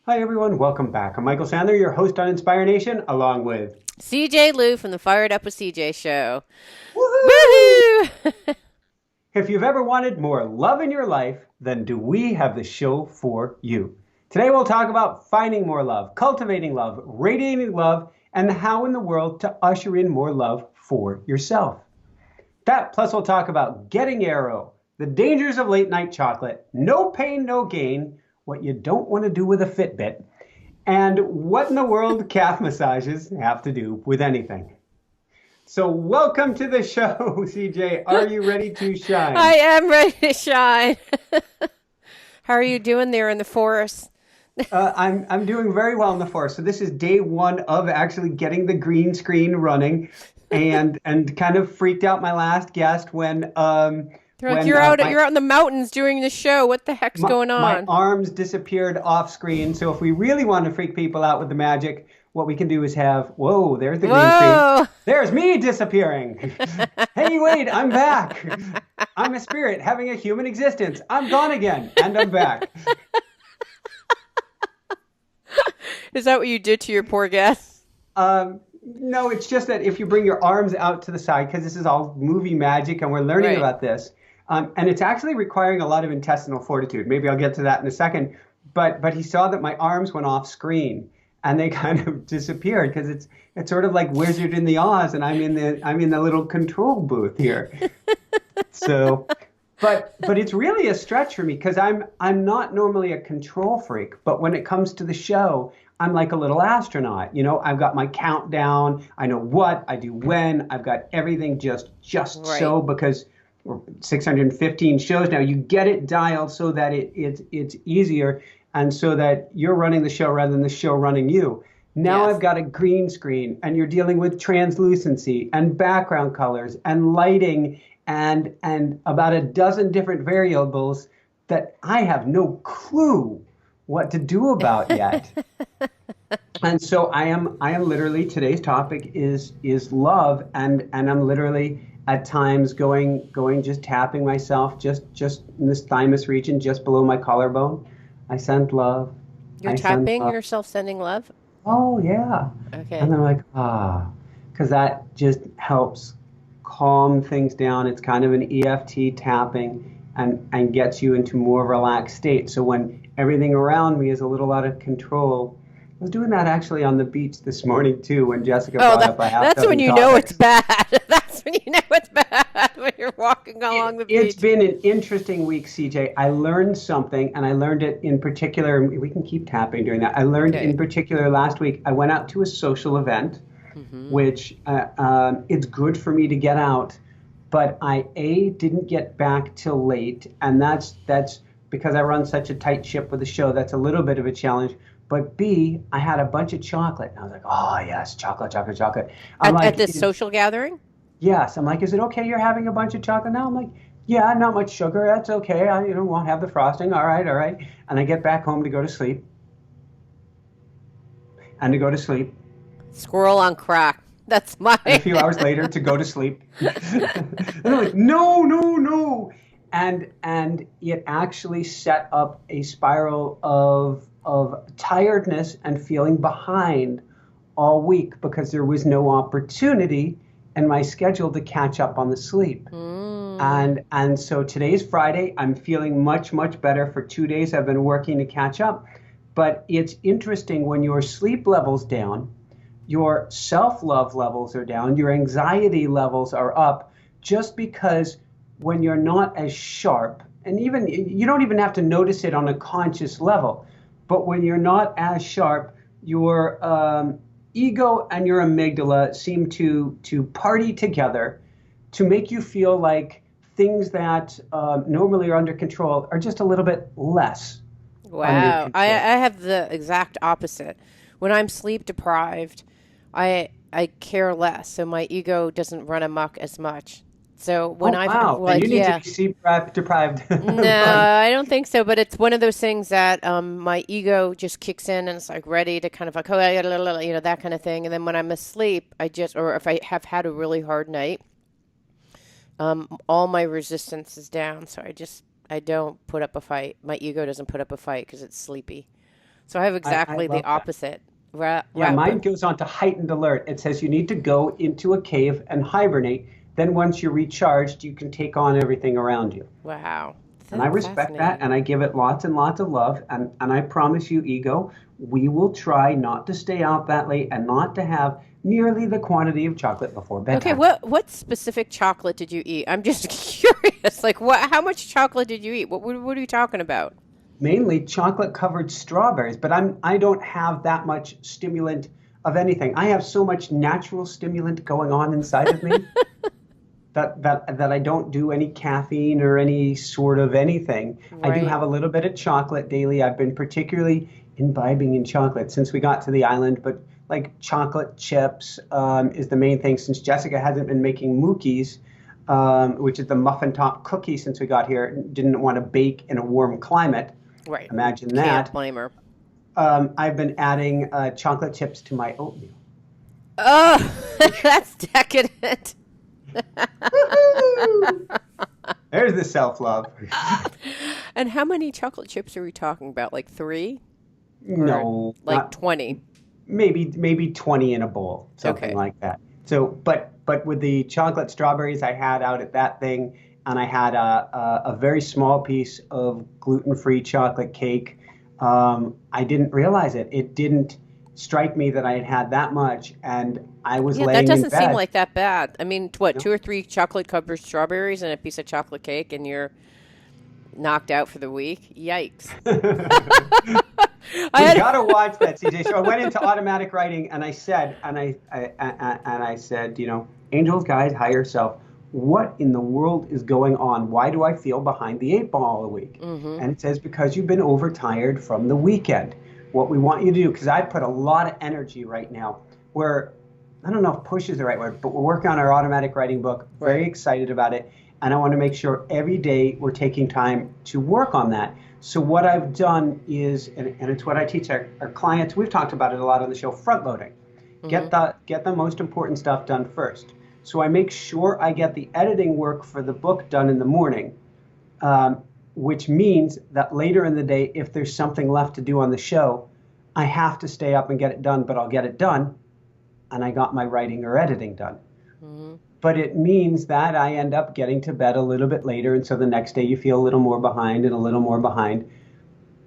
Hi, everyone. Welcome back. I'm Michael Sandler, your host on Inspire Nation, along with CJ Lou from the Fired Up with CJ show. Woohoo! Woohoo! If you've ever wanted more love in your life, then do we have the show for you. Today, we'll talk about finding more love, cultivating love, radiating love, and how in the world to usher in more love for yourself. That plus we'll talk about getting arrow, the dangers of late night chocolate, no pain, no gain, what you don't want to do with a Fitbit, and what in the world calf massages have to do with anything. So, welcome to the show, CJ. Are you ready to I shine? am ready to shine. How are you doing there in the forest? I'm doing very well in the forest. So this is day one of actually getting the green screen running, and kind of freaked out my last guest when They're like my you're out in the mountains doing the show. What the heck's going my on? arms disappeared off screen. So if we really want to freak people out with the magic, what we can do is have, whoa, there's the green screen. Whoa! There's me disappearing. Hey, wait, I'm back. I'm a spirit having a human existence. I'm gone again, and I'm back. Is that what you did to your poor guest? No, it's just that if you bring your arms out to the side, because this is all movie magic and we're learning Right. about this, and it's actually requiring a lot of intestinal fortitude. Maybe I'll get to that in a second. But he saw that my arms went off screen and they kind of disappeared because it's sort of like Wizard in the Oz, and I'm in the little control booth here. So, but it's really a stretch for me because I'm not normally a control freak, but when it comes to the show, I'm like a little astronaut. You know, I've got my countdown. I know what I do when. I've got everything just Right. so because we're 615 shows now. You get it dialed so that it's easier and so that you're running the show rather than the show running you. Now I've Yes. got a green screen and you're dealing with translucency and background colors and lighting and about a dozen different variables that I have no clue what to do about yet. And so I am literally today's topic is love, and I'm literally at times going just tapping myself just in this thymus region just below my collarbone. I send love. You're I send tapping love. yourself, sending love. Oh yeah. And Okay. I'm like, because that just helps calm things down. It's kind of an EFT tapping and gets you into more relaxed state. So when everything around me is a little out of control, I was doing that actually on the beach this morning too when Jessica Oh, brought up a half that's when dozen you know it's topics. bad. That's when you know it's bad when you're walking along the It's beach. been an interesting week, CJ. I learned something, and I learned it in particular. And we can keep tapping during that. I learned Okay. in particular last week. I went out to a social event, Mm-hmm. which it's good for me to get out, but I didn't get back till late, and that's because I run such a tight ship with the show. That's a little bit of a challenge. But B, I had a bunch of chocolate, and I was like, oh yes, chocolate, chocolate, chocolate. I'm At like, this social gathering? yes. I'm like, is it okay you're having a bunch of chocolate now? I'm like, yeah, not much sugar. That's okay. I won't have the frosting. All right, all right. And I get back home to go to sleep, and to go to sleep. Squirrel on crack. That's my. And a few hours later to go to sleep. And they're like, no, no, no. And it actually set up a spiral of tiredness and feeling behind all week because there was no opportunity in my schedule to catch up on the sleep. Mm. And so today's Friday. I'm feeling much, much better. For 2 days, I've been working to catch up. But it's interesting when your sleep level's down, your self love levels are down, your anxiety levels are up, just because when you're not as sharp, and even you don't even have to notice it on a conscious level, but when you're not as sharp, your ego and your amygdala seem to party together to make you feel like things that normally are under control are just a little bit less under Wow. control. I have the exact opposite. When I'm sleep deprived, I care less, so my ego doesn't run amok as much. So when Oh I've wow, then you like need to yeah. be sleep deprived. No, But I don't think so, but it's one of those things that my ego just kicks in and it's like ready to kind of like, oh, I gotta, that kind of thing. And then when I'm asleep, or if I have had a really hard night, all my resistance is down. So I don't put up a fight. My ego doesn't put up a fight because it's sleepy. So I have I exactly the love that. opposite. Yeah, mine But goes on to heightened alert. It says you need to go into a cave and hibernate. Then once you're recharged, you can take on everything around you. wow, And I that's respect that fascinating. and I give it lots and lots of love. And I promise you, Ego, we will try not to stay out that late and not to have nearly the quantity of chocolate before Okay, bedtime. what specific chocolate did you eat? I'm just curious. Like, what? How much chocolate did you eat? What are you talking about? Mainly chocolate covered strawberries, but I don't have that much stimulant of anything. I have so much natural stimulant going on inside of me that I don't do any caffeine or any sort of anything. I do Right. have a little bit of chocolate daily. I've been particularly imbibing in chocolate since we got to the island, but like chocolate chips is the main thing since Jessica hasn't been making mookies, which is the muffin top cookie since we got here. Didn't want to bake in a warm climate. Right. Imagine Can't that. blame her. I've been adding chocolate chips to my oatmeal. Oh, that's decadent. Woohoo! There's the self love. And how many chocolate chips are we talking about? Like three or No, like not 20? maybe 20 in a bowl, something Okay. like that. So, but with the chocolate strawberries I had out at that thing, and I had a very small piece of gluten-free chocolate cake. I didn't realize it. It didn't strike me that I had had that much, and I was Yeah, that laying in doesn't seem bed. like that bad. I mean, what, No. two or three chocolate covered strawberries and a piece of chocolate cake, and you're knocked out for the week? Yikes. I We had. gotta watch that, CJ. So I went into automatic writing, and I said, and I said, angels, guys, higher self, what in the world is going on? Why do I feel behind the eight ball all week? Mm-hmm. And it says because you've been overtired from the weekend. What we want you to do, because I put a lot of energy right now, where I don't know if push is the right word, but we're working on our automatic writing book. Very Right. excited about it, and I want to make sure every day we're taking time to work on that. So what I've done is, and it's what I teach our clients, we've talked about it a lot on the show, front loading. Mm-hmm. Get the most important stuff done first. So I make sure I get the editing work for the book done in the morning, which means that later in the day, if there's something left to do on the show, I have to stay up and get it done, but I'll get it done, and I got my writing or editing done. Mm-hmm. But it means that I end up getting to bed a little bit later, and so the next day you feel a little more behind and a little more behind,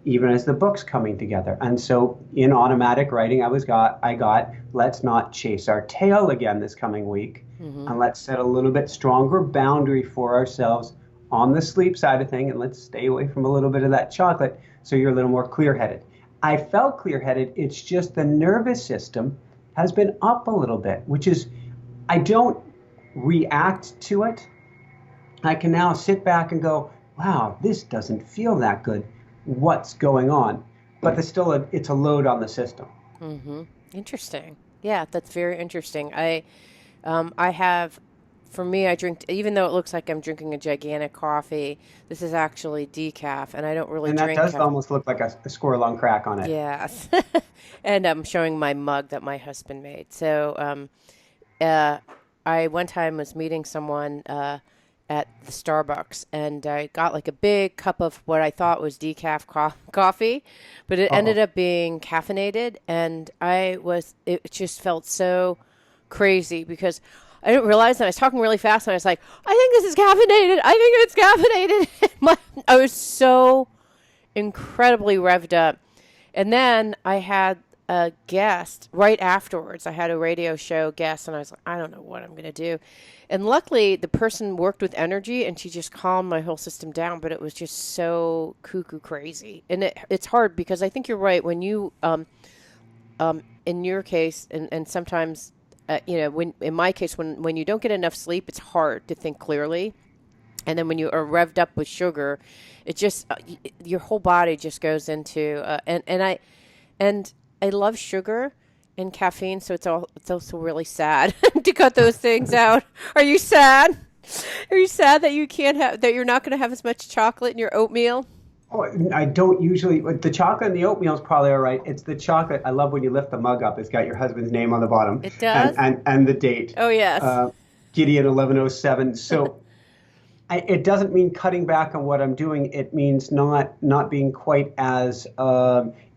even as the book's coming together. And so in automatic writing, I got let's not chase our tail again this coming week, Mm-hmm. and let's set a little bit stronger boundary for ourselves on the sleep side of thing, and let's stay away from a little bit of that chocolate so you're a little more clear-headed. I felt clear-headed. It's just the nervous system has been up a little bit, which is I don't react to it. I can now sit back and go, wow, this doesn't feel that good. What's going on? But there's still it's a load on the system. Mm-hmm. Interesting. Yeah, that's very interesting. I have, for me, I drink, even though it looks like I'm drinking a gigantic coffee, this is actually decaf, and I don't really And that drink does caffeine. almost look like a squirrel on crack on it. Yes. And I'm showing my mug that my husband made. So, uh, I one time was meeting someone at the Starbucks, and I got like a big cup of what I thought was decaf coffee, but it ended Uh-oh. up being caffeinated, and it just felt so crazy because I didn't realize that I was talking really fast, and I was like, I think this is caffeinated. I think it's caffeinated. I was so incredibly revved up. And then I had a guest right afterwards. I had a radio show guest, and I was like, I don't know what I'm going to do. And luckily, the person worked with energy, and she just calmed my whole system down. But it was just so cuckoo crazy. And it's hard because I think you're right. When you, in your case, and sometimes, when in my case, when you don't get enough sleep, it's hard to think clearly. And then when you are revved up with sugar, it just your whole body just goes into and I love sugar and caffeine, so it's also really sad to cut those things out. Are you sad? Are you sad that you can't have that you're not going to have as much chocolate in your oatmeal? Oh, I don't usually. The chocolate and the oatmeal is probably all right. It's the chocolate. I love when you lift the mug up. It's got your husband's name on the bottom It and does. and, and the date. Oh yes. Uh, Gideon 1107. So It doesn't mean cutting back on what I'm doing. It means not being quite as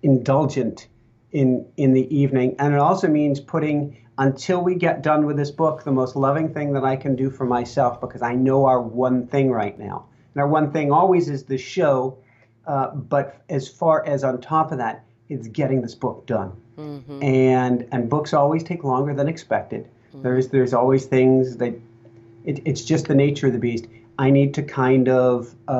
indulgent in the evening, and it also means putting until we get done with this book the most loving thing that I can do for myself, because I know our one thing right now, and our one thing always is the show. But as far as on top of that, it's getting this book done, and books always take longer than expected. There's always things that it's just the nature of the beast. I need to kind of, I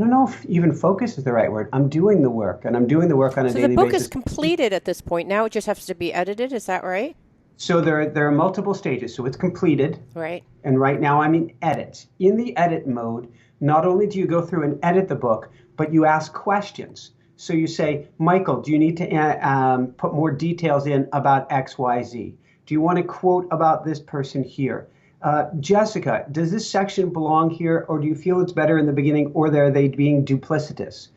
don't know if even focus is the right word. I'm doing the work, and I'm doing the work on a So the daily book basis. is completed at this point. Now it just has to be edited. Is that right? So there are multiple stages. So it's completed, Right. and right now I'm in edit. In the edit mode, not only do you go through and edit the book, but you ask questions. So you say, Michael, do you need to put more details in about X, Y, Z? Do you want to quote about this person here? Jessica, does this section belong here, or do you feel it's better in the beginning, or are they being duplicitous?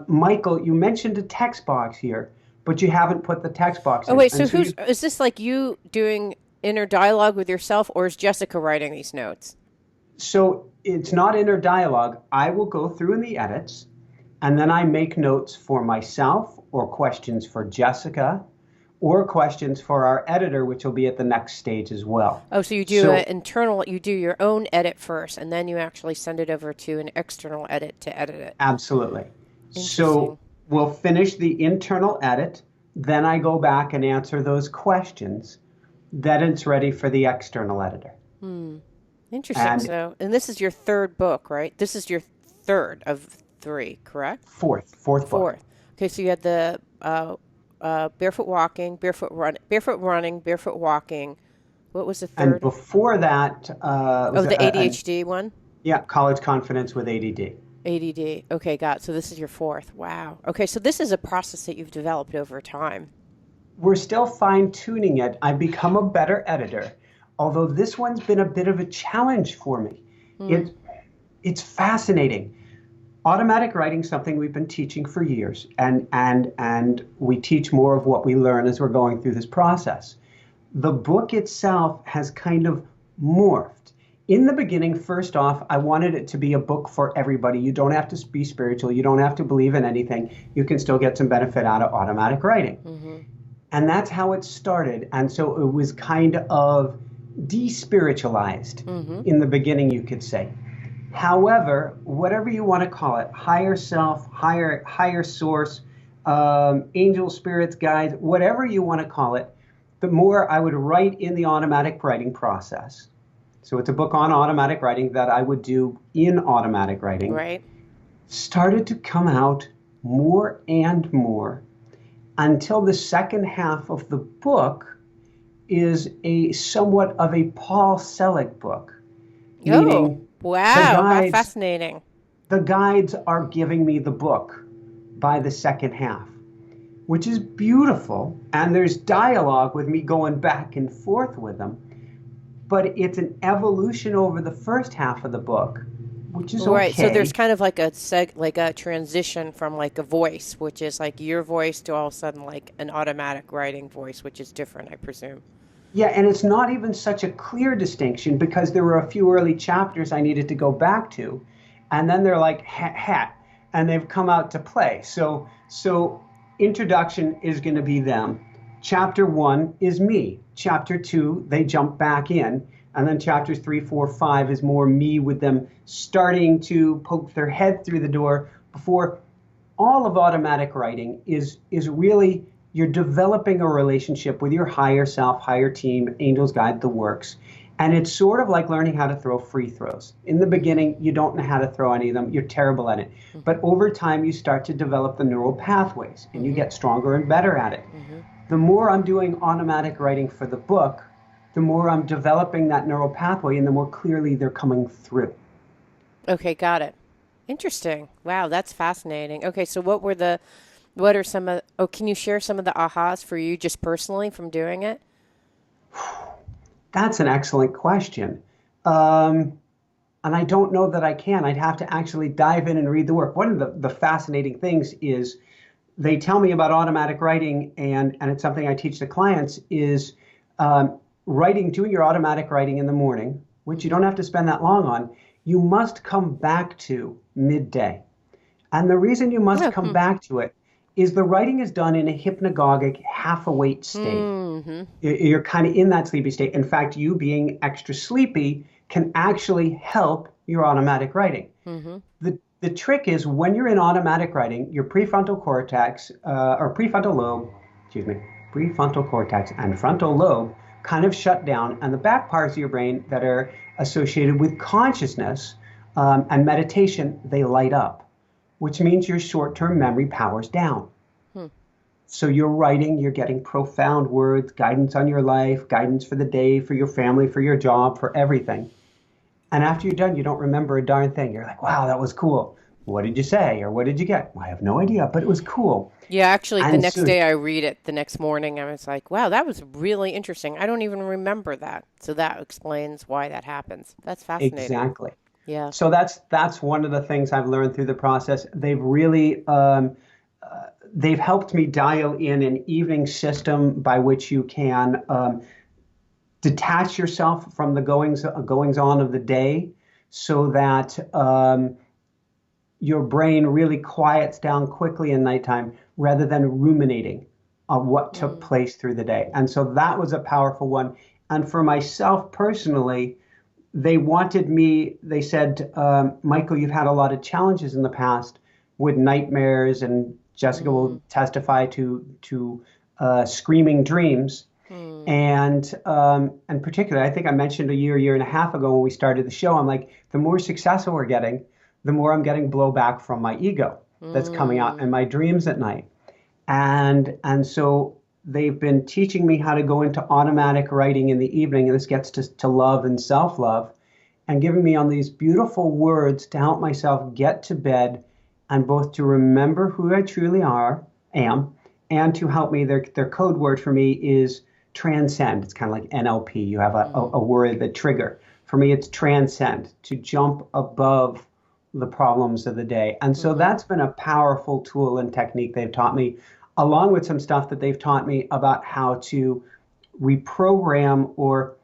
Michael, you mentioned a text box here, but you haven't put the text box Oh, in. wait. So And so is this like you doing inner dialogue with yourself, or is Jessica writing these notes? so it's not inner dialogue. I will go through in the edits, and then I make notes for myself, or questions for Jessica, or questions for our editor, which will be at the next stage as well. Oh, so you do So an internal, you do your own edit first, and then you actually send it over to an external edit to edit it. absolutely. So Interesting. we'll finish the internal edit, then I go back and answer those questions. Then it's ready for the external editor. Interesting. And So, and this is your third book, right? This is your third of three, correct? fourth book. Fourth. Okay, so you had the barefoot walking, barefoot walking. What was the And third? before that Oh, was the ADHD one? yeah, college confidence with ADD. ADD. Okay, got it. So this is your fourth. Wow. Okay, so this is a process that you've developed over time. We're still fine tuning it. I've become a better editor, although this one's been a bit of a challenge for me. It, it's fascinating. Automatic writing is something we've been teaching for years, and we teach more of what we learn as we're going through this process. The book itself has kind of morphed. In the beginning, first off, I wanted it to be a book for everybody. You don't have to be spiritual. You don't have to believe in anything. You can still get some benefit out of automatic writing. And that's how it started. And so it was kind of despiritualized in the beginning, you could say. However, whatever you want to call it, higher self, higher source, angel spirits, guides, whatever you want to call it, the more I would write in the automatic writing process. So it's a book on automatic writing that I would do in automatic writing, Right? started to come out more and more until the second half of the book is a somewhat of a Paul Selig book, Oh, meaning wow. the How guides fascinating. the guides are giving me the book by the second half, which is beautiful, and there's dialogue with me going back and forth with them, but it's an evolution over the first half of the book, which is Right. So there's okay. kind of like like a transition from like a voice, which is like your voice, to all of a sudden like an automatic writing voice, which is different, I presume. Yeah, and it's not even such a clear distinction because there were a few early chapters I needed to go back to, and then they're like hat, and they've come out to play. So introduction is going to be them. Chapter 1 is me. Chapter 2, they jump back in, and then chapters 3, 4, 5 is more me with them starting to poke their head through the door. Before all of automatic writing is really you're developing a relationship with your higher self, higher team, angels guide the works. And it's sort of like learning how to throw free throws. In the beginning, you don't know how to throw any of them. You're terrible at it. But over time, you start to develop the neural pathways and you get stronger and better at it. The more I'm doing automatic writing for the book, the more I'm developing that neural pathway and the more clearly they're coming through. Okay, got it. Interesting. Wow, that's fascinating. Okay, so what are some of, oh, can you share some of the ahas for you just personally from doing it? That's an excellent question. Um, and I don't know that I can. I'd have to actually dive in and read the work. One of the fascinating things is they tell me about automatic writing, and it's something I teach the clients, is writing, doing your automatic writing in the morning which you don't have to spend that long on, you must come back to midday. And the reason you must Oh, come back to it is the writing is done in a hypnagogic, half awake state. mm-hmm. You're kind of in that sleepy state. In fact, you being extra sleepy can actually help your automatic writing. Mm-hmm. The trick is when you're in automatic writing, your prefrontal cortex or prefrontal lobe, excuse me, prefrontal cortex and frontal lobe kind of shut down, and the back parts of your brain that are associated with consciousness and meditation, they light up, which means your short-term memory powers down. So you're writing, you're getting profound words, guidance on your life, guidance for the day, for your family, for your job, for everything. And after you're done, you don't remember a darn thing. You're like, wow, that was cool. What did you say? Or what did you get? Well, I have no idea, but it was cool. Yeah, actually, the And next so, day I read it the next morning. I was like, wow, that was really interesting. I don't even remember that. So that explains why that happens. That's fascinating. exactly. Yeah. So that's one of the things I've learned through the process. They've helped me dial in an evening system by which you can detach yourself from the goings on of the day, so that your brain really quiets down quickly in nighttime rather than ruminating on what took place through the day. And so that was a powerful one. And for myself personally, they said, Michael, you've had a lot of challenges in the past with nightmares, and Jessica will testify to screaming dreams. And particularly, I think I mentioned a year and a half ago when we started the show, I'm like, the more successful we're getting, the more I'm getting blowback from my ego that's coming out in my dreams at night. And so they've been teaching me how to go into automatic writing in the evening, and this gets to love and self-love, and giving me on these beautiful words to help myself get to bed, and both to remember who I truly am, and to help me. Their code word for me is transcend. It's kind of like NLP. You have a word, the trigger. For me, it's transcend, to jump above the problems of the day. And so that's been a powerful tool and technique they've taught me, along with some stuff that they've taught me about how to reprogram, or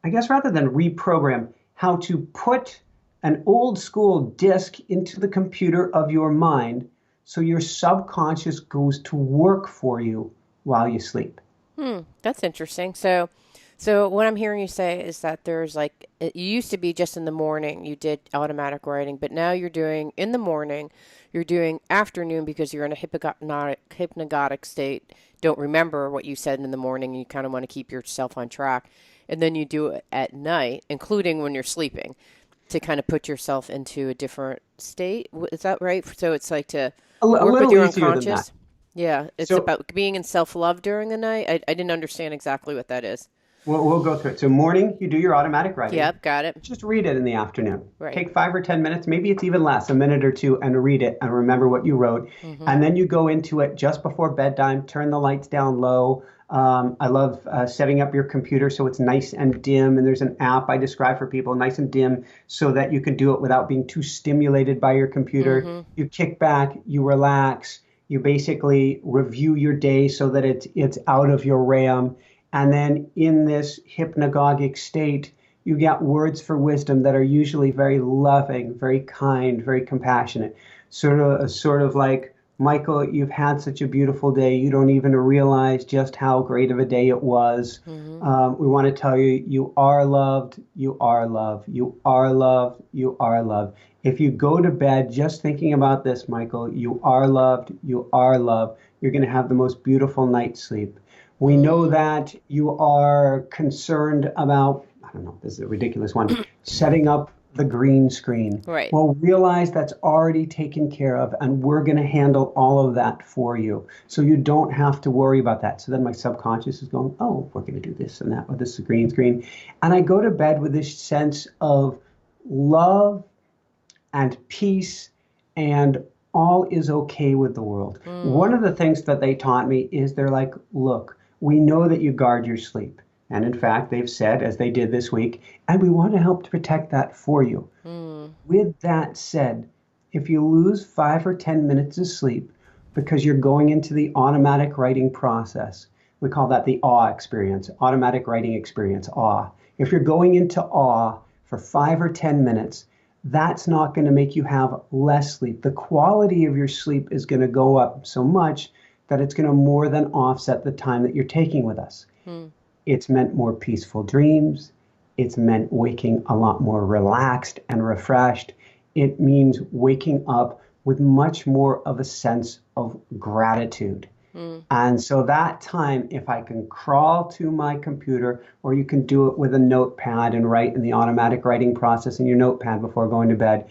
I guess rather than reprogram, how to put an old school disk into the computer of your mind so your subconscious goes to work for you while you sleep. That's interesting. So what I'm hearing you say is that there's like, it used to be just in the morning you did automatic writing, but now you're doing in the morning, you're doing afternoon because you're in a hypnagogic state. Don't remember what you said in the morning. You kind of want to keep yourself on track. And then you do it at night, including when you're sleeping, to kind of put yourself into a different state. Is that right? So it's like to A work with little your easier than unconscious. that. Yeah, it's So about being in self-love during the night. I didn't understand exactly what that is. we'll go through it. So morning, you do your automatic writing. Yep, got it. Just read it in the afternoon. Right. Take 5 or 10 minutes, maybe it's even less, a minute or two, and read it and remember what you wrote. And then you go into it just before bedtime, turn the lights down low. I love setting up your computer so it's nice and dim. And there's an app I describe for people, nice and dim, so that you can do it without being too stimulated by your computer. You kick back, you relax, you basically review your day so that it's out of your RAM. And then in this hypnagogic state, you get words for wisdom that are usually very loving, very kind, very compassionate. Sort of like, Michael, you've had such a beautiful day. You don't even realize just how great of a day it was. We want to tell you, you are loved, you are loved, you are loved, you are loved. If you go to bed just thinking about this, Michael, you are loved, you are loved, you're going to have the most beautiful night's sleep. We know that you are concerned about, I don't know, this is a ridiculous one, setting up the green screen. Right. Well, realize that's already taken care of, and we're going to handle all of that for you. So you don't have to worry about that. So then my subconscious is going, oh, we're going to do this and that with this green screen. And I go to bed with this sense of love and peace, and all is okay with the world. One of the things that they taught me is they're like, look, we know that you guard your sleep. And in fact, they've said, as they did this week, and we want to help to protect that for you. With that said, if you lose 5 or 10 minutes of sleep because you're going into the automatic writing process, we call that the awe experience, automatic writing experience, awe. If you're going into awe for 5 or 10 minutes, that's not going to make you have less sleep. The quality of your sleep is going to go up so much that it's going to more than offset the time that you're taking with us. It's meant more peaceful dreams. It's meant waking a lot more relaxed and refreshed. It means waking up with much more of a sense of gratitude. And so that time, if I can crawl to my computer, or you can do it with a notepad and write in the automatic writing process in your notepad before going to bed,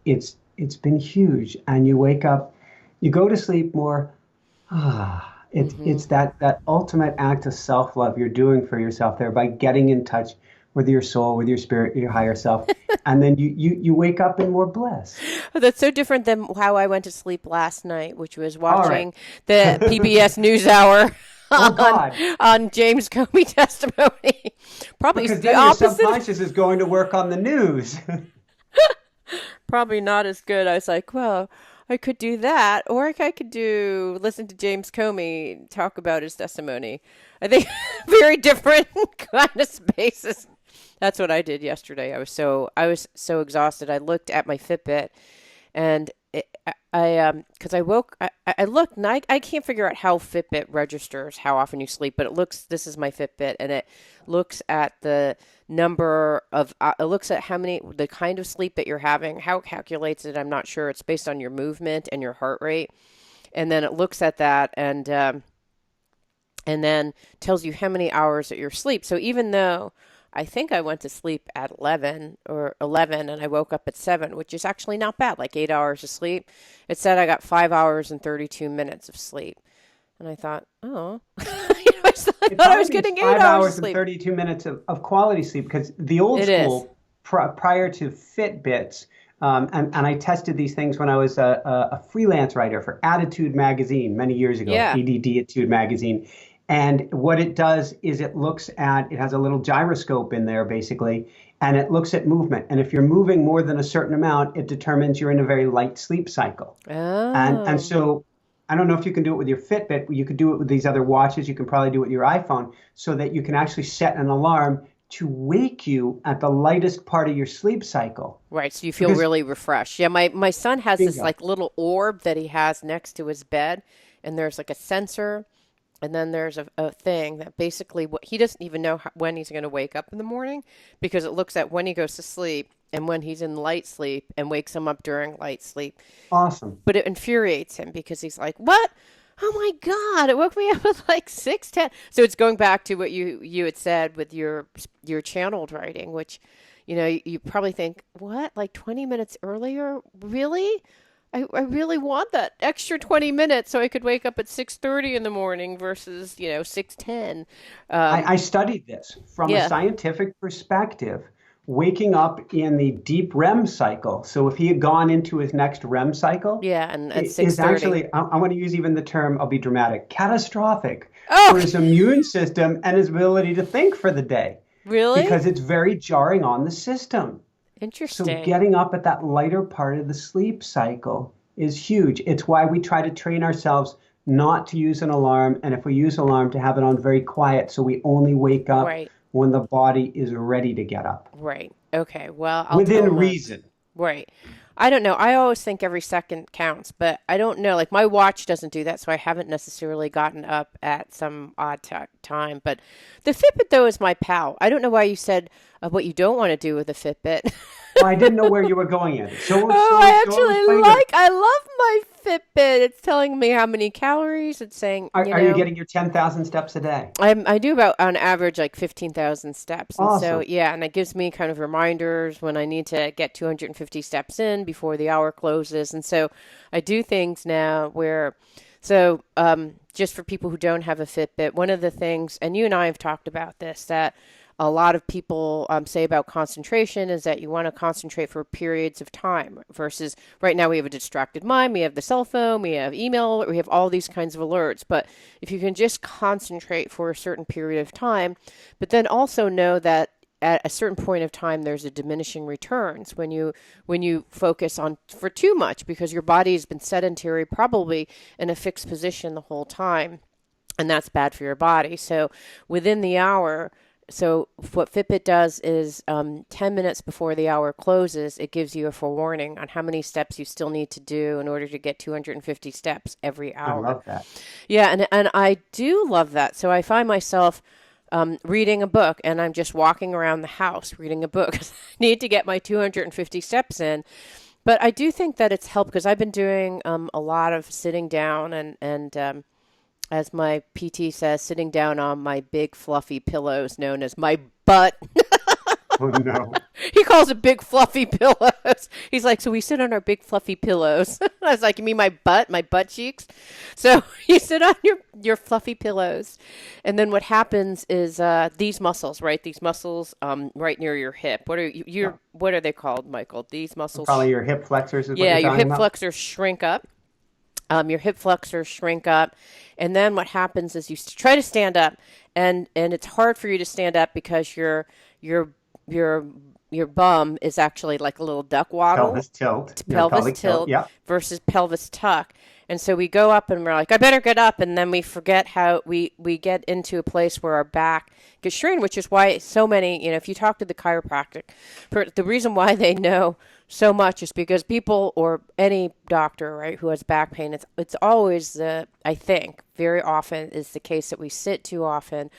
it's been huge. And you wake up, you go to sleep more. It's that ultimate act of self-love you're doing for yourself there by getting in touch with your soul, with your spirit, your higher self. And then you wake up in more bliss. That's so different than how I went to sleep last night, which was All watching right. the PBS NewsHour Oh God. on James Comey testimony. Probably Because the then your opposite. subconscious is going to work on the news. Probably not as good. I was like, well, I could do that, or I could listen to James Comey talk about his testimony. I think very different kind of spaces. That's what I did yesterday. I was so exhausted. I looked at my Fitbit, and because I looked, and I can't figure out how Fitbit registers how often you sleep, but this is my Fitbit, and it looks at the number of, it looks at the kind of sleep that you're having. How it calculates it, I'm not sure. It's based on your movement and your heart rate. And then it looks at that and then tells you how many hours that you're asleep. So even though I think I went to sleep at 11 and I woke up at 7, which is actually not bad, like 8 hours of sleep. It said I got 5 hours and 32 minutes of sleep. And I thought, oh, I thought I was getting 8 hours of and sleep. 32 minutes of quality sleep, because the old school, prior to Fitbits, and I tested these things when I was a freelance writer for Attitude Magazine many years ago, Attitude Magazine. And what it does is it has a little gyroscope in there, basically, and it looks at movement. And if you're moving more than a certain amount, it determines you're in a very light sleep cycle. Oh. And so I don't know if you can do it with your Fitbit, but you could do it with these other watches. You can probably do it with your iPhone, so that you can actually set an alarm to wake you at the lightest part of your sleep cycle. Right, so you feel really refreshed. Yeah, my son has this like little orb that he has next to his bed, and there's like a sensor, and then there's a thing that basically he doesn't even know when he's going to wake up in the morning, because it looks at when he goes to sleep and when he's in light sleep and wakes him up during light sleep. Awesome. But it infuriates him because he's like, what? Oh my God, it woke me up at like 6:10. So it's going back to what you had said with your channeled writing, which, you probably think, what, like 20 minutes earlier? Really? I really want that extra 20 minutes so I could wake up at 6:30 in the morning versus, 6:10. I studied this from a scientific perspective, waking up in the deep REM cycle. So if he had gone into his next REM cycle, and at 6:30. is actually, I want to use even the term, I'll be dramatic, catastrophic for his immune system and his ability to think for the day. Really? Because it's very jarring on the system. Interesting. So getting up at that lighter part of the sleep cycle is huge. It's why we try to train ourselves not to use an alarm. And if we use an alarm, to have it on very quiet, so we only wake up when the body is ready to get up. Right. Okay. Well, within reason. Right. I don't know. I always think every second counts, but I don't know. Like my watch doesn't do that, so I haven't necessarily gotten up at some odd time. But the Fitbit, though, is my pal. I don't know why you said what you don't want to do with the Fitbit. Well, I didn't know where you were going at. I love my Fitbit. It's telling me how many calories. It's saying, Are you getting your 10,000 steps a day? I do about, on average, like 15,000 steps. And awesome. So, and it gives me kind of reminders when I need to get 250 steps in before the hour closes. And so I do things now where, just for people who don't have a Fitbit, one of the things, and you and I have talked about this, that a lot of people say about concentration is that you want to concentrate for periods of time versus right now we have a distracted mind, we have the cell phone, we have email, we have all these kinds of alerts. But if you can just concentrate for a certain period of time, but then also know that at a certain point of time, there's a diminishing returns when you focus on for too much, because your body has been sedentary, probably in a fixed position the whole time, and that's bad for your body. So within the hour, So what Fitbit does is 10 minutes before the hour closes, it gives you a forewarning on how many steps you still need to do in order to get 250 steps every I hour. love that. Yeah, and I do love that. So I find myself reading a book and I'm just walking around the house reading a book. I need to get my 250 steps in. But I do think that it's helped because I've been doing a lot of sitting down and as my PT says, sitting down on my big fluffy pillows known as my butt. Oh no. He calls it big fluffy pillows. He's like, so we sit on our big fluffy pillows. I was like, you mean my butt cheeks? So you sit on your fluffy pillows. And then what happens is these muscles, right? These muscles right near your hip. What are they called, Michael? These muscles. Probably your hip flexors is what Yeah, you're your talking hip about. flexors shrink up. Your hip flexors shrink up, and then what happens is you try to stand up, and it's hard for you to stand up because your your your bum is actually like a little duck waddle, Pelvis tilt. pelvis Pelvic tilt. tilt Yep. versus pelvis tuck. And so we go up and we're like, I better get up. And then we forget how we get into a place where our back gets strained, which is why so many, if you talk to the chiropractic, the reason why they know so much is because people or any doctor, right, who has back pain, it's always I think very often is the case that we sit too often,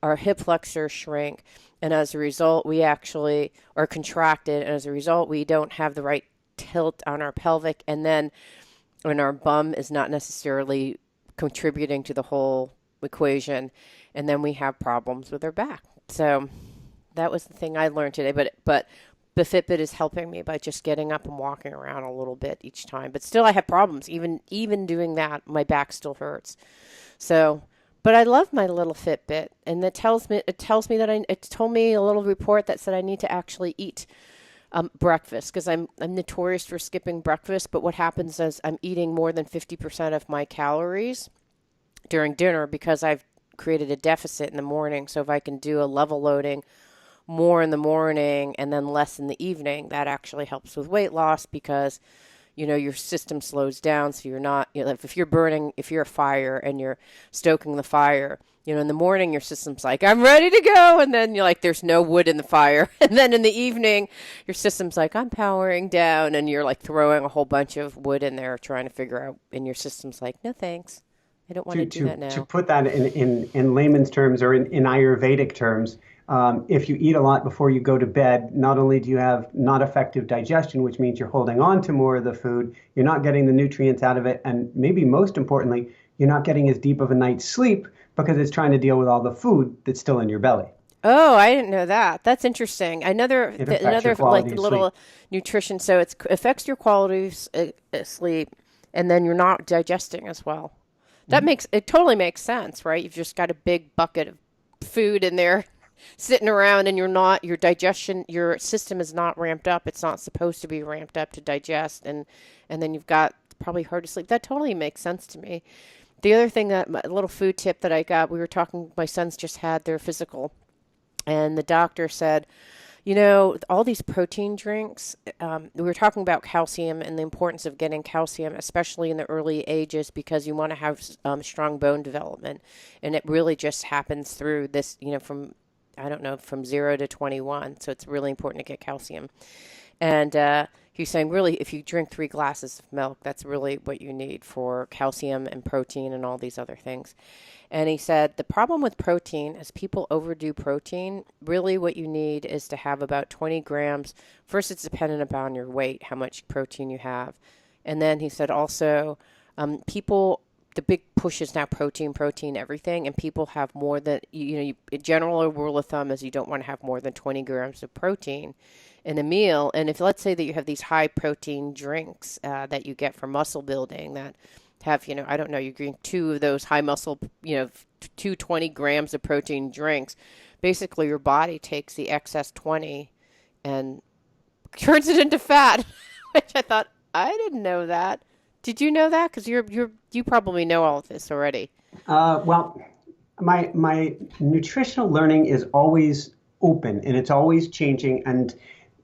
our hip flexors shrink, and as a result, we actually are contracted, and as a result, we don't have the right tilt on our pelvic, and then when our bum is not necessarily contributing to the whole equation, and then we have problems with our back. So that was the thing I learned today, but the Fitbit is helping me by just getting up and walking around a little bit each time. But still, I have problems. Even doing that, my back still hurts. So, but I love my little Fitbit, and it tells me that it told me a little report that said I need to actually eat breakfast because I'm notorious for skipping breakfast. But what happens is I'm eating more than 50% of my calories during dinner because I've created a deficit in the morning. So if I can do a level loading more in the morning and then less in the evening, that actually helps with weight loss because your system slows down, so you're not, if you're a fire and you're stoking the fire, in the morning your system's like, I'm ready to go, and then you're like, there's no wood in the fire, and then in the evening your system's like, I'm powering down, and you're like throwing a whole bunch of wood in there trying to figure out, and your system's like, no thanks, I don't want to do that To now. put that in layman's terms or in Ayurvedic terms, if you eat a lot before you go to bed, not only do you have not effective digestion, which means you're holding on to more of the food, you're not getting the nutrients out of it, and maybe most importantly, you're not getting as deep of a night's sleep because it's trying to deal with all the food that's still in your belly. Oh, I didn't know that. That's interesting. It affects your Another like quality of sleep. little nutrition. So it affects your quality of sleep, and then you're not digesting as well. It totally makes sense, right? You've just got a big bucket of food in there sitting around and your system is not ramped up. It's not supposed to be ramped up to digest and then you've got probably hard to sleep. That totally makes sense to me. The other thing a little food tip that I got, we were talking, my sons just had their physical and the doctor said, all these protein drinks, we were talking about calcium and the importance of getting calcium, especially in the early ages, because you want to have strong bone development. And it really just happens through this, from, I don't know, from 0 to 21. So it's really important to get calcium. And he's saying, really, if you drink 3 glasses of milk, that's really what you need for calcium and protein and all these other things. And he said, the problem with protein is people overdo protein. Really what you need is to have about 20 grams. First, it's dependent upon your weight, how much protein you have. And then he said also, the big push is now protein, everything. And people have more than, a general rule of thumb is you don't want to have more than 20 grams of protein in a meal. And if let's say that you have these high protein drinks that you get for muscle building that have, I don't know, you drink 2 of those high muscle, 220 grams of protein drinks, basically your body takes the excess 20 and turns it into fat, which I thought, I didn't know that. Did you know that? Because you probably know all of this already. Well, my nutritional learning is always open and it's always changing. And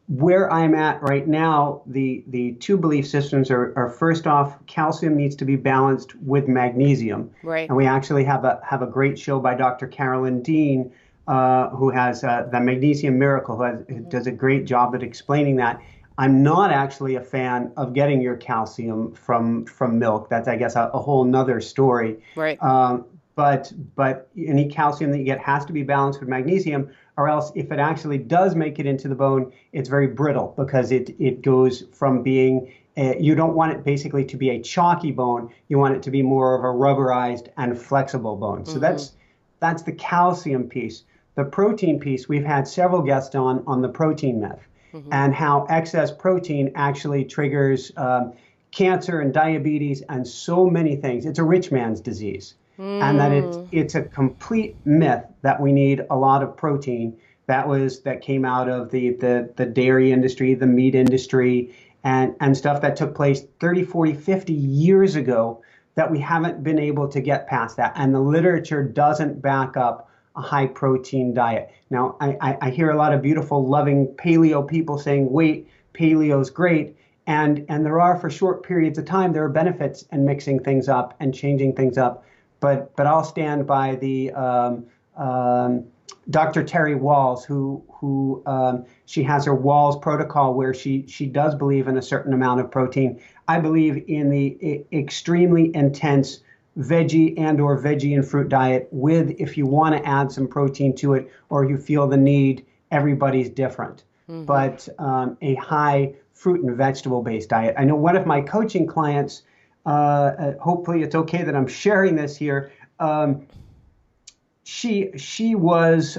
where I'm at right now, the 2 belief systems are first off, calcium needs to be balanced with magnesium. Right. And we actually have a great show by Dr. Carolyn Dean who has the Magnesium Miracle, who does a great job at explaining that. I'm not actually a fan of getting your calcium from milk. That's, I guess, a whole nother story. Right. But any calcium that you get has to be balanced with magnesium, or else if it actually does make it into the bone, it's very brittle because it goes from being you don't want it basically to be a chalky bone. You want it to be more of a rubberized and flexible bone. So that's the calcium piece. The protein piece, we've had several guests on the protein myth and how excess protein actually triggers cancer and diabetes and so many things. It's a rich man's disease. And that it's a complete myth that we need a lot of protein. That came out of the dairy industry, the meat industry, and stuff that took place 30, 40, 50 years ago that we haven't been able to get past that. And the literature doesn't back up a high protein diet. Now, I hear a lot of beautiful, loving paleo people saying, wait, paleo's great. And there are, for short periods of time, there are benefits in mixing things up and changing things up. But I'll stand by the Dr. Terry Walls, who she has her Walls protocol where she does believe in a certain amount of protein. I believe in the extremely intense veggie and fruit diet with, if you want to add some protein to it or you feel the need, everybody's different. But a high fruit and vegetable based diet. I know one of my coaching clients, hopefully it's okay that I'm sharing this here. She was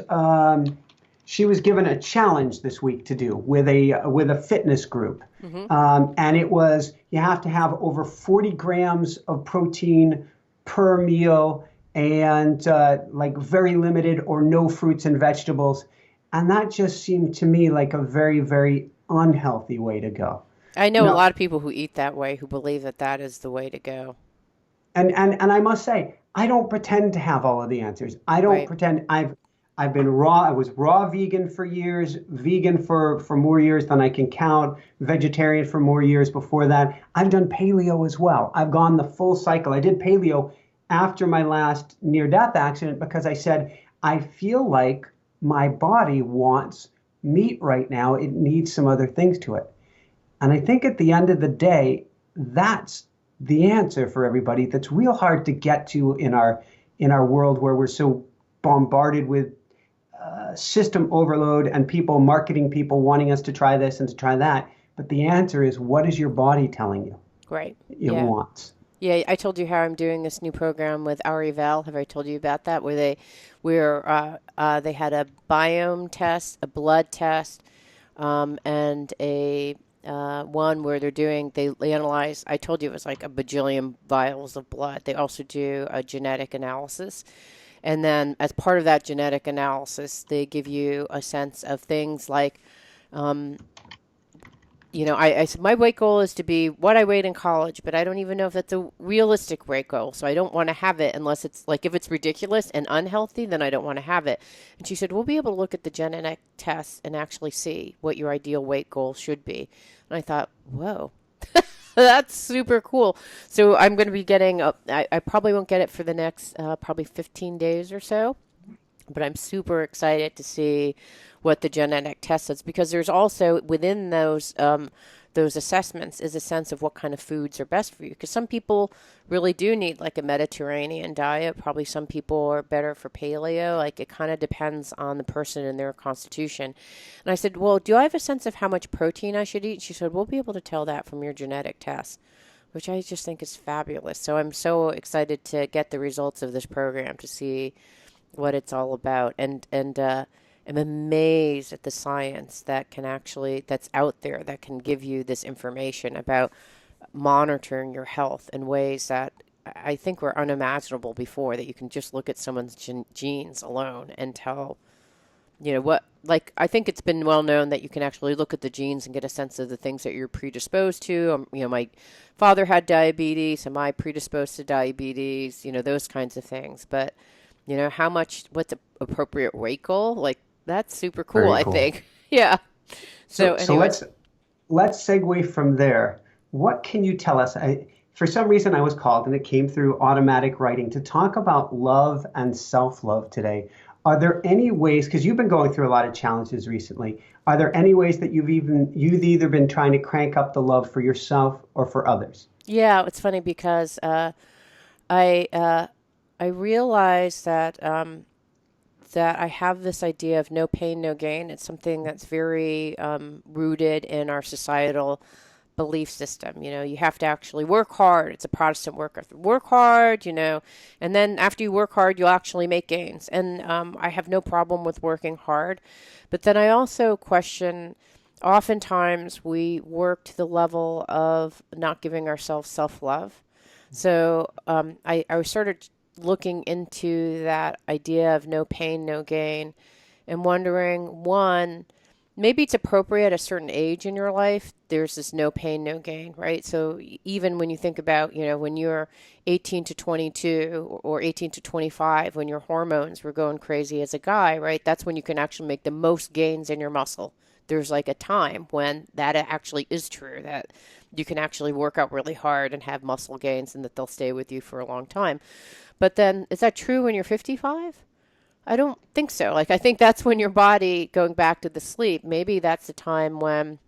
given a challenge this week to do with a fitness group, and it was you have to have over 40 grams of protein per meal and like very limited or no fruits and vegetables, and that just seemed to me like a very, very unhealthy way to go. I know a lot of people who eat that way who believe that that is the way to go. And I must say, I don't pretend to have all of the answers. I don't pretend. I've been raw. I was raw vegan for years, vegan for more years than I can count, vegetarian for more years before that. I've done paleo as well. I've gone the full cycle. I did paleo after my last near-death accident because I said, I feel like my body wants meat right now. It needs some other things to it. And I think at the end of the day, that's the answer for everybody. That's real hard to get to in our world where we're so bombarded with system overload and marketing people wanting us to try this and to try that. But the answer is, what is your body telling you? Right. It wants. Yeah, I told you how I'm doing this new program with Ari Val. Have I told you about that? Where they had a biome test, a blood test, and a one where they analyze. I told you it was like a bajillion vials of blood. They also do a genetic analysis. And then as part of that genetic analysis, they give you a sense of things like, I said my weight goal is to be what I weighed in college, but I don't even know if that's a realistic weight goal. So I don't want to have it unless it's like, if it's ridiculous and unhealthy, then I don't want to have it. And she said, we'll be able to look at the genetic tests and actually see what your ideal weight goal should be. And I thought, whoa. That's super cool. So I'm going to be getting, I probably won't get it for the next probably 15 days or so, but I'm super excited to see what the genetic test is, because there's also within those assessments is a sense of what kind of foods are best for you. Because some people really do need like a Mediterranean diet. Probably some people are better for paleo. Like it kind of depends on the person and their constitution. And I said, well, do I have a sense of how much protein I should eat? She said, we'll be able to tell that from your genetic test, which I just think is fabulous. So I'm so excited to get the results of this program to see what it's all about. And I'm amazed at the science that's out there that can give you this information about monitoring your health in ways that I think were unimaginable before, that you can just look at someone's genes alone and tell, I think it's been well known that you can actually look at the genes and get a sense of the things that you're predisposed to. My father had diabetes. Am I predisposed to diabetes? Those kinds of things. But, what's an appropriate weight goal? Like, that's super cool, I think. Yeah. So anyway. let's segue from there. What can you tell us? For some reason, I was called, and it came through automatic writing, to talk about love and self-love today. Are there any ways, because you've been going through a lot of challenges recently, are there any ways that you've either been trying to crank up the love for yourself or for others? Yeah, it's funny because I I realize that I have this idea of no pain, no gain. It's something that's very rooted in our societal belief system. You know, you have to actually work hard. It's a Protestant work ethic. Work hard, you know, and then after you work hard, you'll actually make gains. And I have no problem with working hard. But then I also question, oftentimes we work to the level of not giving ourselves self love. So I started looking into that idea of no pain, no gain, and wondering, one, maybe it's appropriate at a certain age in your life. There's this no pain, no gain, right? So even when you think about, you know, when you're 18 to 22 or 18 to 25, when your hormones were going crazy as a guy, right? That's when you can actually make the most gains in your muscle. There's like a time when that actually is true, that you can actually work out really hard and have muscle gains and that they'll stay with you for a long time. But then, is that true when you're 55? I don't think so. Like, I think that's when your body, going back to the sleep, maybe that's the time when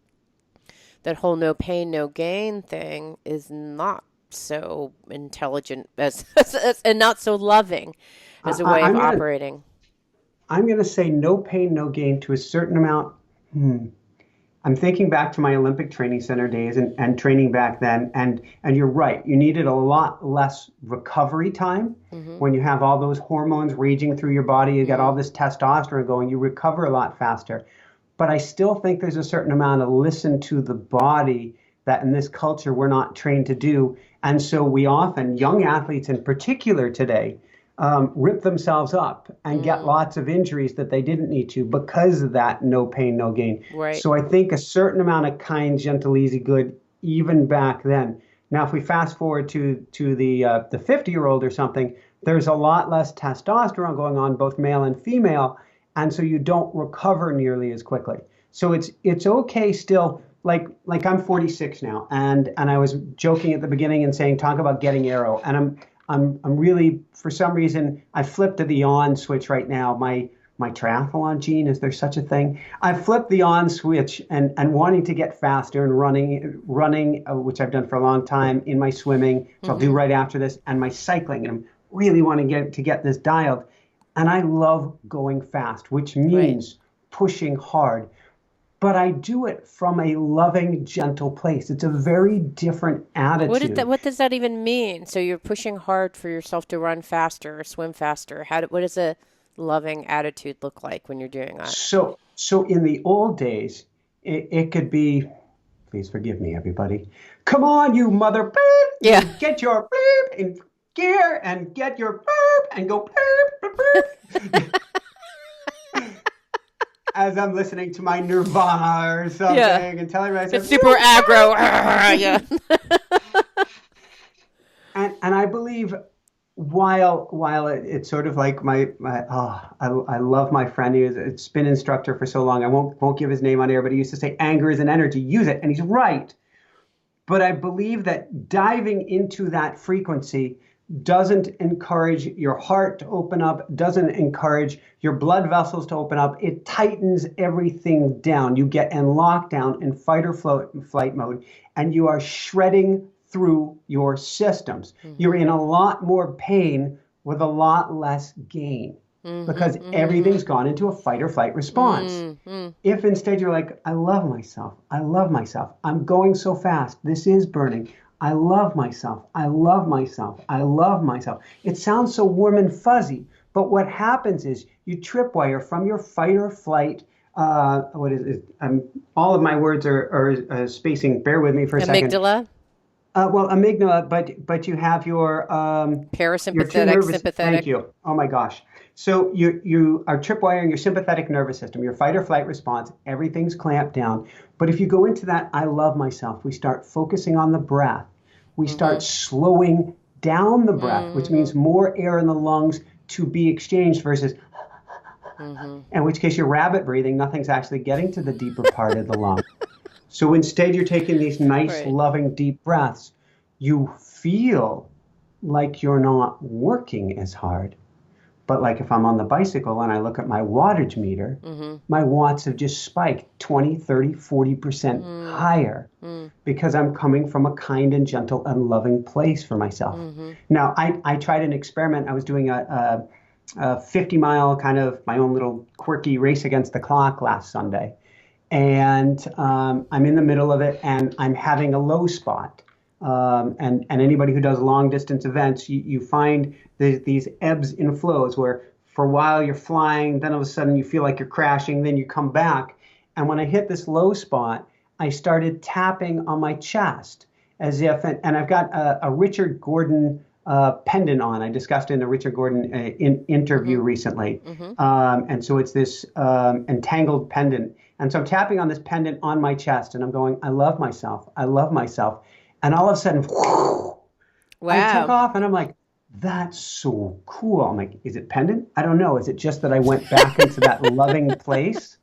that whole no pain, no gain thing is not so intelligent and not so loving as a way of I'm gonna operating. I'm gonna say no pain, no gain to a certain amount. Hmm. I'm thinking back to my Olympic training center days and training back then, and you're right. You needed a lot less recovery time Mm-hmm. when you have all those hormones raging through your body. You got all Mm-hmm. this testosterone going. You recover a lot faster. But I still think there's a certain amount of listen to the body that in this culture we're not trained to do. And so we often, young athletes in particular today, rip themselves up and get Mm, lots of injuries that they didn't need to because of that no pain, no gain. right. So I think a certain amount of kind, gentle, easy, good, even back then. Now, if we fast forward to the 50-year-old or something, there's a lot less testosterone going on, both male and female, and so you don't recover nearly as quickly. So it's okay still. Like I'm 46 now, and I was joking at the beginning and saying talk about getting arrow, and I'm really, for some reason I flipped to the on switch right now. My triathlon gene, is there such a thing? I flipped the on switch and wanting to get faster and running, which I've done for a long time, in my swimming, which I'll do Mm-hmm. right after this, and my cycling, and I'm really want to get this dialed. And I love going fast, which Right. means pushing hard, but I do it from a loving, gentle place. It's a very different attitude. What does that even mean? So you're pushing hard for yourself to run faster or swim faster. What does a loving attitude look like when you're doing that? So in the old days, it could be, please forgive me, everybody. Come on, you mother beep, Yeah. and get your beep in gear and get your beep and go beep, beep, beep. As I'm listening to my Nirvana or Yeah. something and telling It's myself, super aggro. Yeah. and I believe while it's sort of like my I love my friend. He was a spin instructor for so long. I won't give his name on air, but he used to say anger is an energy. Use it, and he's right. But I believe that diving into that frequency doesn't encourage your heart to open up, doesn't encourage your blood vessels to open up. It tightens everything down. You get in lockdown in fight or flight mode, and you are shredding through your systems. You're Mm-hmm. in a lot more pain with a lot less gain Mm-hmm. because Mm-hmm. everything's gone into a fight or flight response. Mm-hmm. If instead you're like, I love myself, I'm going so fast, this is burning. I love myself, I love myself, I love myself. It sounds so warm and fuzzy, but what happens is you tripwire from your fight or flight. What is it? All of my words are spacing. Bear with me for a second. Amygdala, Well, amygdala, but you have your two parasympathetic, nervous. Thank sympathetic. you. Oh my gosh. So you are tripwiring your sympathetic nervous system, your fight or flight response. Everything's clamped down. But if you go into that, I love myself. We start focusing on the breath. We Mm-hmm. start slowing down the breath, which Mm-hmm. means more air in the lungs to be exchanged versus, Mm-hmm. in which case you're rabbit breathing. Nothing's actually getting to the deeper part of the lung. So instead, you're taking these nice, Right. loving, deep breaths. You feel like you're not working as hard, But like if I'm on the bicycle and I look at my wattage meter, Mm-hmm. my watts have just spiked 20, 30, 40% Mm, higher mm, because I'm coming from a kind and gentle and loving place for myself. mm-hmm. Now, I tried an experiment. I was doing a 50-mile kind of my own little quirky race against the clock last Sunday. And I'm in the middle of it and I'm having a low spot. And anybody who does long distance events, you find these ebbs and flows where for a while you're flying, then all of a sudden you feel like you're crashing, then you come back. And when I hit this low spot, I started tapping on my chest as if, and I've got a Richard Gordon pendant on. I discussed in a Richard Gordon interview Mm-hmm. recently. Mm-hmm. And so it's this entangled pendant. And so I'm tapping on this pendant on my chest and I'm going, I love myself. I love myself. And all of a sudden, I took Wow. off and I'm like, that's so cool. I'm like, is it pendant? I don't know. Is it just that I went back into that loving place?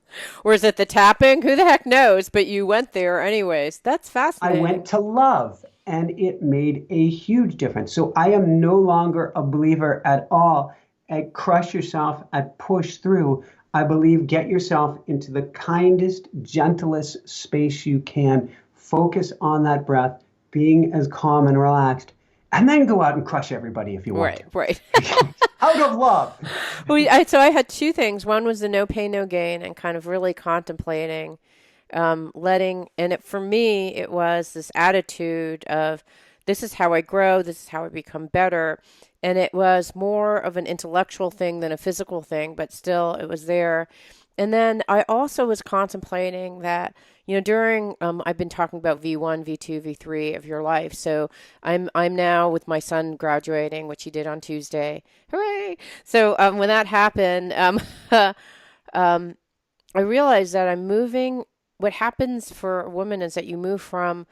Or is it the tapping? Who the heck knows? But you went there anyways. That's I fascinating. went to love and it made a huge difference. So I am no longer a believer at all at crush yourself, at push through. I believe get yourself into the kindest, gentlest space you can. Focus on that breath, being as calm and relaxed, and then go out and crush everybody if you want Right, to. right. Out of love. So I had two things. One was the no pain, no gain, and kind of really contemplating, letting, and it for me, it was this attitude of this is how I grow, this is how I become better. And it was more of an intellectual thing than a physical thing, but still it was there. And then I also was contemplating that, during I've been talking about V1, V2, V3 of your life. So I'm now with my son graduating, which he did on Tuesday. Hooray! So when that happened, um, I realized that I'm moving. What happens for a woman is that you move from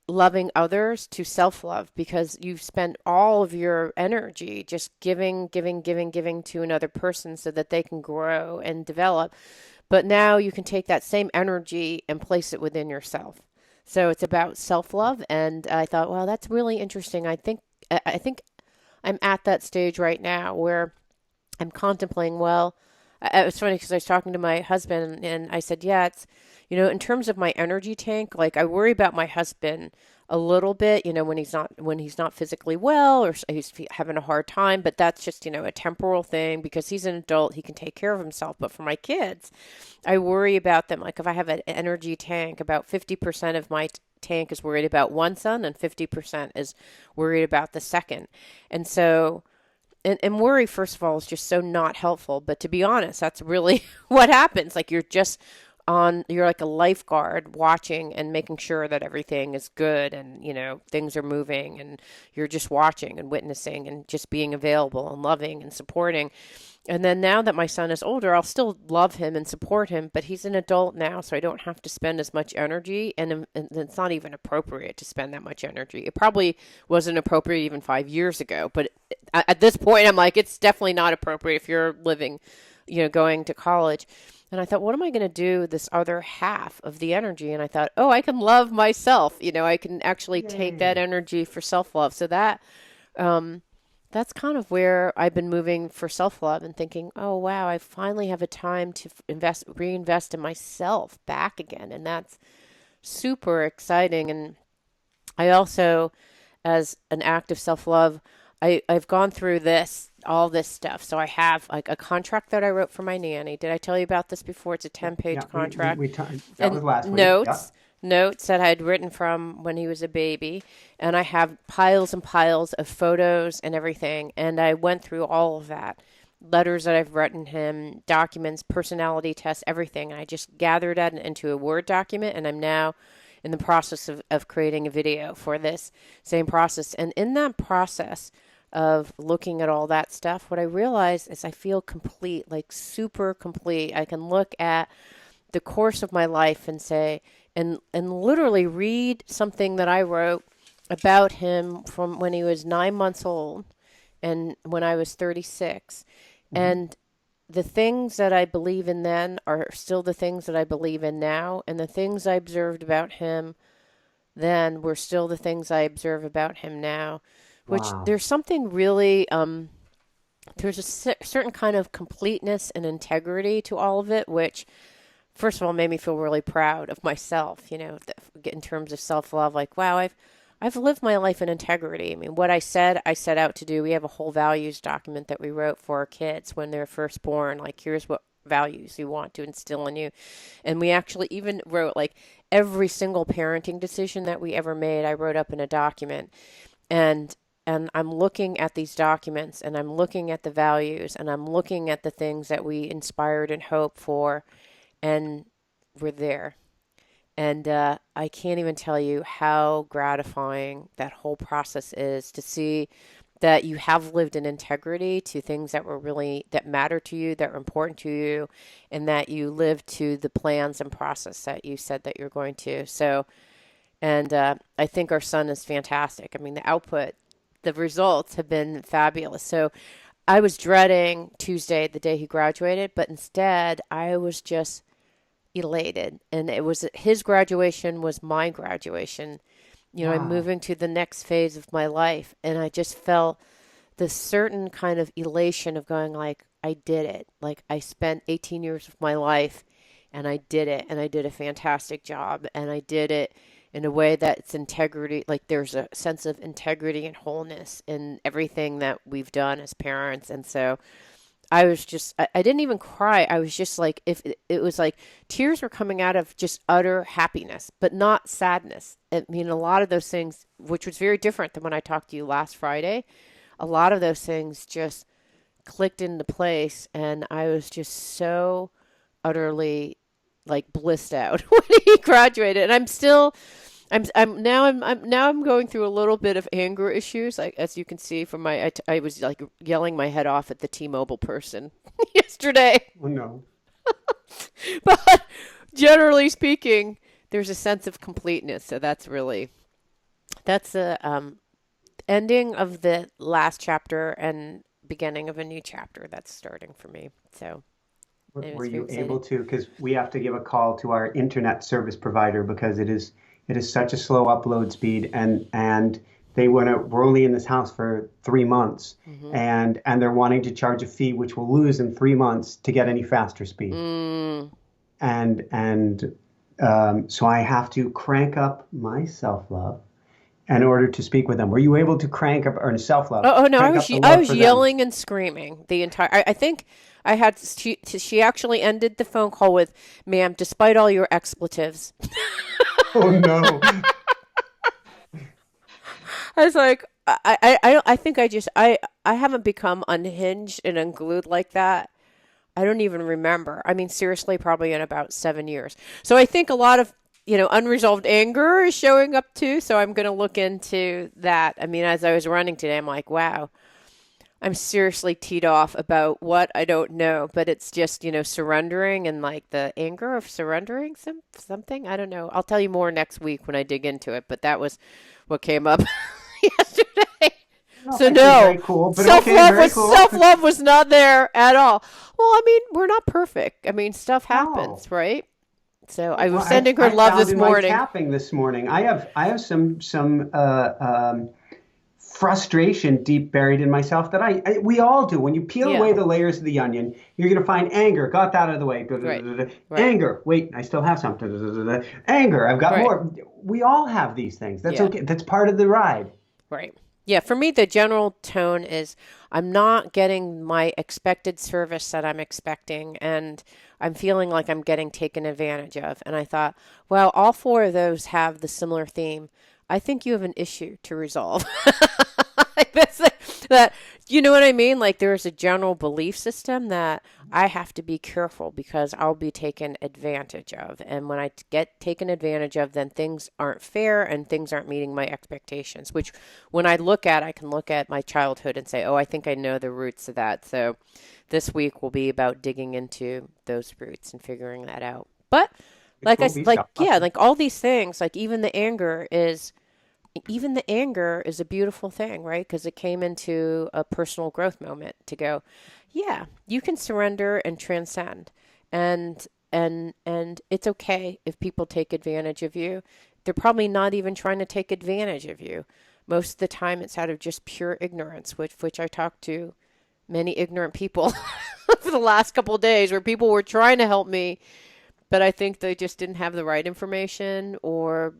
loving others to self love because you've spent all of your energy just giving, giving, giving, giving to another person so that they can grow and develop. But now you can take that same energy and place it within yourself. So it's about self love. And I thought, well, that's really interesting. I think I'm at that stage right now where I'm contemplating, well, it's funny because I was talking to my husband and I said, yeah, it's, in terms of my energy tank, like I worry about my husband a little bit, when he's not physically well or he's having a hard time, but that's just, a temporal thing because he's an adult, he can take care of himself. But for my kids, I worry about them. Like if I have an energy tank, about 50% of my tank is worried about one son and 50% is worried about the second. And so and worry, first of all, is just so not helpful. But to be honest, that's really what happens. Like you're like a lifeguard watching and making sure that everything is good and, things are moving and you're just watching and witnessing and just being available and loving and supporting. And then now that my son is older, I'll still love him and support him, but he's an adult now, so I don't have to spend as much energy, and it's not even appropriate to spend that much energy. It probably wasn't appropriate even 5 years ago, but at this point, I'm like, it's definitely not appropriate if you're living, going to college. And I thought, what am I going to do with this other half of the energy? And I thought, oh, I can love myself. I can actually take that Yay. energy for self love. So um, that's kind of where I've been moving for self love and thinking, oh, wow, I finally have a time to reinvest in myself back again. And that's super exciting. And I also, as an act of self love, I've gone through all this stuff. So I have like a contract that I wrote for my nanny. Did I tell you about this before? It's a Yeah, 10-page yeah, we, contract. that And was last week. Yeah. notes that I had written from when he was a baby. And I have piles and piles of photos and everything. And I went through all of that. Letters that I've written him, documents, personality tests, everything. And I just gathered that into a Word document. And I'm now in the process of creating a video for this same process. And in that process of looking at all that stuff, what I realized is I feel complete, like super complete. I can look at the course of my life and say, and literally read something that I wrote about him from when he was 9 months old and when I was 36. Mhm. And the things that I believe in then are still the things that I believe in now. And the things I observed about him then were still the things I observe about him now, which Wow. there's something really there's a certain kind of completeness and integrity to all of it, which first of all made me feel really proud of myself, in terms of self-love. Like, wow, I've lived my life in integrity. I mean, what I said, I set out to do. We have a whole values document that we wrote for our kids when they're first born. Like, here's what values we want to instill in you. And we actually even wrote like every single parenting decision that we ever made, I wrote up in a document. And I'm looking at these documents and I'm looking at the values and I'm looking at the things that we inspired and hoped for, and we're there. And I can't even tell you how gratifying that whole process is to see that you have lived in integrity to things that were really, that matter to you, that were important to you, and that you lived to the plans and process that you said that you're going to. So, and I think our son is fantastic. I mean, the output, the results have been fabulous. So I was dreading Tuesday, the day he graduated, but instead I was just elated. And it was his graduation was my graduation. I'm Wow. moving to the next phase of my life. And I just felt this certain kind of elation of going like, I did it. Like I spent 18 years of my life and I did it. And I did a fantastic job. And I did it in a way that's integrity. Like there's a sense of integrity and wholeness in everything that we've done as parents. And so I was just, I didn't even cry. I was just like, if it was like tears were coming out of just utter happiness, but not sadness. I mean, a lot of those things, which was very different than when I talked to you last Friday, a lot of those things just clicked into place. And I was just so utterly like blissed out when he graduated. And I'm still, I'm going through a little bit of anger issues, like as you can see from I was like yelling my head off at the T-Mobile person yesterday. Oh no. But generally speaking, there's a sense of completeness. So that's the ending of the last chapter and beginning of a new chapter that's starting for me. So it Were was very you able exciting. to? Because we have to give a call to our internet service provider because it is such a slow upload speed, and we're only in this house for 3 months, Hmm. and they're wanting to charge a fee which we'll lose in 3 months to get any faster speed. Mm. And so I have to crank up my self love in order to speak with them. Were you able to crank up or self love, Oh no, crank up the I love was for them? yelling and screaming the entire. I think I had she actually ended the phone call with, "Ma'am, despite all your expletives." Oh no. I was like, I think I haven't become unhinged and unglued like that. I don't even remember. I mean, seriously, probably in about 7 years. So I think a lot of unresolved anger is showing up too. So I'm going to look into that. I mean, as I was running today, I'm like, wow, I'm seriously teed off about what I don't know, but it's just, surrendering and like the anger of surrendering something. I don't know. I'll tell you more next week when I dig into it, but that was what came up yesterday. Not So actually no, very cool, but okay, very cool. self love was not there at all. Well, I mean, we're not perfect. I mean, stuff No. happens, right? So I Well, was sending her I love found this in my morning. tapping this morning, I have some frustration deep buried in myself that we all do. When you peel away Yeah, the layers of the onion, you're going to find anger. Got that out of the way. right, right, Anger. Wait, I still have some. Anger. I've got right. more. We all have these things. That's Yeah. okay. That's part of the ride. Right. Yeah, for me, the general tone is I'm not getting my expected service that I'm expecting, and I'm feeling like I'm getting taken advantage of. And I thought, well, all four of those have the similar theme. I think you have an issue to resolve. That's that, you know what I mean? Like there's a general belief system that I have to be careful because I'll be taken advantage of. And when I get taken advantage of, then things aren't fair and things aren't meeting my expectations, which when I can look at my childhood and say, oh, I think I know the roots of that. So this week will be about digging into those roots and figuring that out. But Which will be yeah, awesome. like all these things, like even the anger is a beautiful thing, right? Because it came into a personal growth moment to go, yeah, you can surrender and transcend. And and it's okay if people take advantage of you. They're probably not even trying to take advantage of you. Most of the time it's out of just pure ignorance, which I talked to many ignorant people for the last couple of days where people were trying to help me, but I think they just didn't have the right information or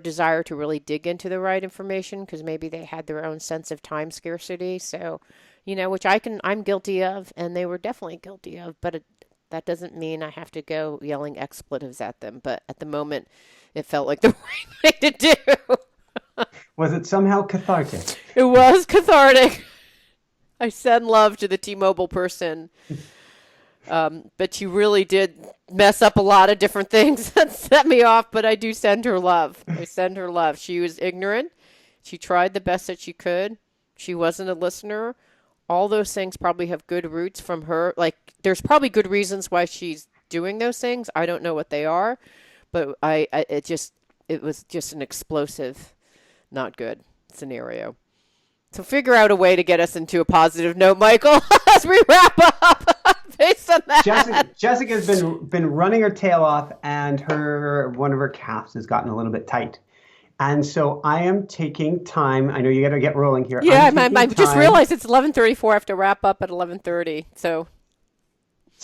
desire to really dig into the right information because maybe they had their own sense of time scarcity. So, which I'm guilty of, and they were definitely guilty of, but that doesn't mean I have to go yelling expletives at them. But at the moment, it felt like the right thing to do. Was it somehow cathartic? It was cathartic. I send love to the T-Mobile person. But she really did mess up a lot of different things that set me off, but I do send her love. I send her love. She was ignorant. She tried the best that she could. She wasn't a listener. All those things probably have good roots from her. Like, there's probably good reasons why she's doing those things. I don't know what they are, but it was just an explosive, not good scenario. So figure out a way to get us into a positive note, Michael, as we wrap up. Based on that. Jessica's been running her tail off, and one of her calves has gotten a little bit tight. And so I am taking time. I know you got to get rolling here. Yeah, I just realized it's 11:34. I have to wrap up at 11:30. So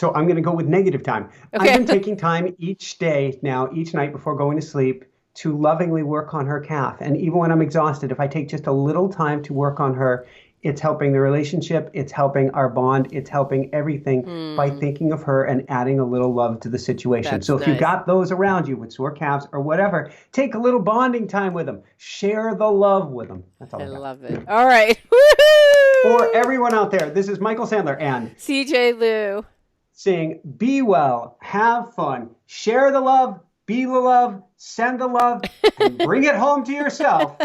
I'm going to go with negative time. Okay. I've been taking time each day now, each night before going to sleep, to lovingly work on her calf. And even when I'm exhausted, if I take just a little time to work on her, it's helping the relationship, it's helping our bond, it's helping everything by thinking of her and adding a little love to the situation. That's so if nice. you've got those around you with sore calves or whatever, take a little bonding time with them. Share the love with them. That's all I got. love it. All right. Woo-hoo! For everyone out there, this is Michael Sandler and CJ Liu saying, be well, have fun, share the love, be the love, send the love, and bring it home to yourself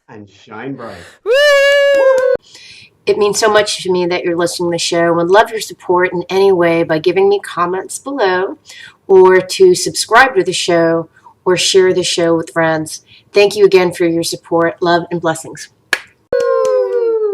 and shine bright. Woo! It means so much to me that you're listening to the show and would love your support in any way by giving me comments below or to subscribe to the show or share the show with friends. Thank you again for your support. Love and blessings.